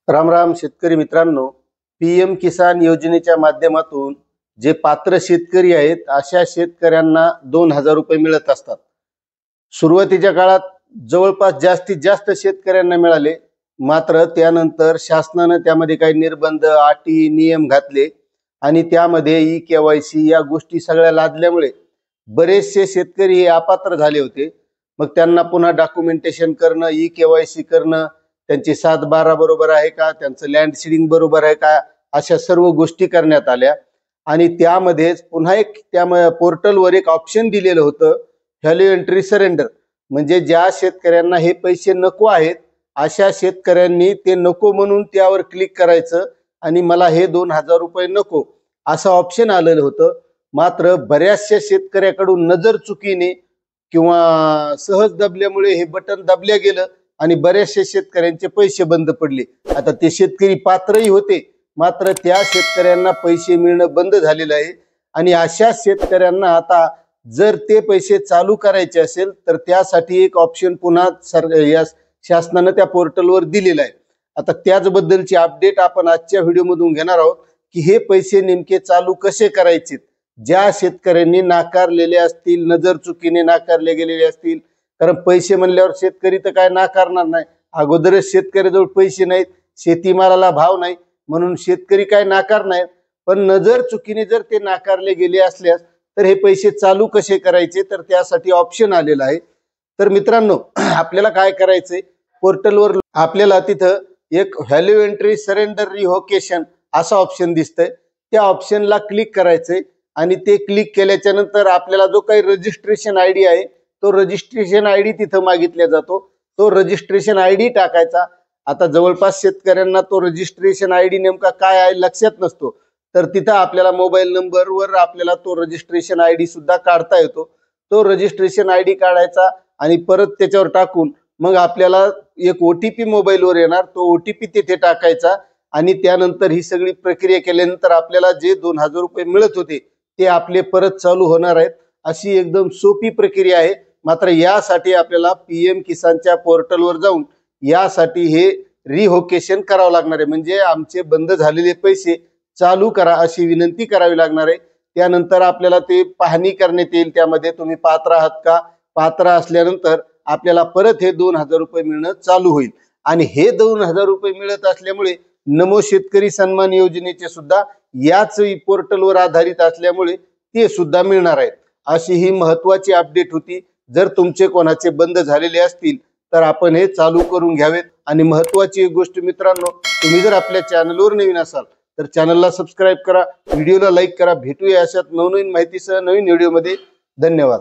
राम राम शेतकरी मित्रांनो, पीएम किसान योजनेच्या माध्यमातून जे पात्र शेतकरी आहेत अशा शेतकऱ्यांना 2,000 रुपये मिळत असतात। सुरुवातीच्या काळात जवळपास जास्तीत जास्त शेतकऱ्यांना मिळाले, मात्र त्यानंतर शासनाने त्यामध्ये काही निर्बंध, अटी, नियम घातले आणि त्यामध्ये ई-केवायसी या गोष्टी सगळ्या लादल्यामुळे बरेचसे शेतकरी हे अपात्र झाले होते। मग त्यांना पुन्हा डॉक्युमेंटेशन करणं, ई-केवायसी करणं, त्यांची 7/12 बरोबर आहे का, त्यांचं लँड सीडिंग बरोबर आहे का, अशा सर्व गोष्टी करण्यात आल्या। आणि त्यामध्येच पुन्हा एक त्या पोर्टलवर एक ऑप्शन दिलेलं होतं, व्हॅल्यू एंट्री सरेंडर। म्हणजे ज्या शेतकऱ्यांना हे पैसे नको आहेत अशा शेतकऱ्यांनी ते नको म्हणून त्यावर क्लिक करायचं आणि मला हे 2,000 रुपये नको असं ऑप्शन आलेलं होतं। मात्र बऱ्याचशा शेतकऱ्याकडून नजर चुकीने किंवा सहज दबल्यामुळे हे बटन दाबल्या गेलं आणि बऱ्याचशा शेतकऱ्यांचे पैसे बंद पडले। आता ते शेतकरी पात्रही होते, मात्र त्या शेतकऱ्यांना पैसे मिळणं बंद झालेलं आहे। आणि अशा शेतकऱ्यांना आता जर ते पैसे चालू करायचे असेल तर त्यासाठी एक ऑप्शन पुन्हा या शासनाने त्या पोर्टलवर दिलेला आहे। आता त्याचबद्दलची अपडेट आपण आजच्या व्हिडिओमधून घेणार आहोत की हे पैसे नेमके चालू कसे करायचे। ज्या शेतकऱ्यांनी नाकारलेले असतील, नजर चुकीने नाकारले गेलेले असतील, कारण पैसे म्हणल्यावर शेतकरी तर काय नाकारणार नाही, अगोदरच शेतकऱ्याजवळ पैसे नाहीत, शेतीमालाला भाव नाही म्हणून शेतकरी काय नाकार नाही। पण नजर चुकीने जर ते नाकारले गेले असल्यास तर हे पैसे चालू कसे करायचे, तर त्यासाठी ऑप्शन आलेला आहे। तर मित्रांनो, आपल्याला काय करायचंय, पोर्टलवर आपल्याला तिथं एक व्हॅल्यू एंट्री सरेंडर रिव्होकेशन असा ऑप्शन दिसतंय, त्या ऑप्शनला क्लिक करायचंय आणि ते क्लिक केल्याच्या नंतर आपल्याला जो काही रजिस्ट्रेशन आयडी आहे तो रजिस्ट्रेशन आयडी तिथं मागितला जातो, तो रजिस्ट्रेशन आयडी टाकायचा। आता जवळपास शेतकऱ्यांना तो रजिस्ट्रेशन आयडी नेमका काय आहे लक्षात नसतो, तर तिथं आपल्याला मोबाईल नंबरवर आपल्याला तो रजिस्ट्रेशन आयडी सुद्धा काढता येतो। तो रजिस्ट्रेशन आयडी काढायचा आणि परत त्याच्यावर टाकून मग आपल्याला एक OTP मोबाईलवर येणार, तो OTP तिथे टाकायचा आणि त्यानंतर ही सगळी प्रक्रिया केल्यानंतर आपल्याला जे 2,000 रुपये मिळत होते ते आपले परत चालू होणार आहेत। अशी एकदम सोपी प्रक्रिया आहे। मात्र यासाठी आपल्याला पीएम किसानच्या पोर्टलवर जाऊन यासाठी हे रिव्होकेशन करावं लागणार आहे, म्हणजे आमचे बंद झालेले पैसे चालू करा अशी विनंती करावी लागणार आहे। त्यानंतर आपल्याला ते पाहणी करण्यात येईल, त्यामध्ये तुम्ही पात्र आहात का, पात्र असल्यानंतर आपल्याला परत हे 2,000 रुपये मिळणं चालू होईल। आणि हे 2,000 रुपये मिळत असल्यामुळे नमो शेतकरी सन्मान योजनेचे सुद्धा याच पोर्टलवर आधारित असल्यामुळे ते सुद्धा मिळणार आहेत। अशी ही महत्वाची अपडेट होती। जर तुमचे कोणाचे बंद झालेले असतील तर आपण हे चालू करून घ्यावेत। आणि महत्वाची एक गोष्ट मित्रांनो, तुम्ही जर आपल्या चॅनलवर नवीन असाल तर चॅनलला सबस्क्राईब करा, व्हिडिओला लाईक करा। भेटूया अशाच नवनवीन माहितीसह नवीन व्हिडिओमध्ये। धन्यवाद।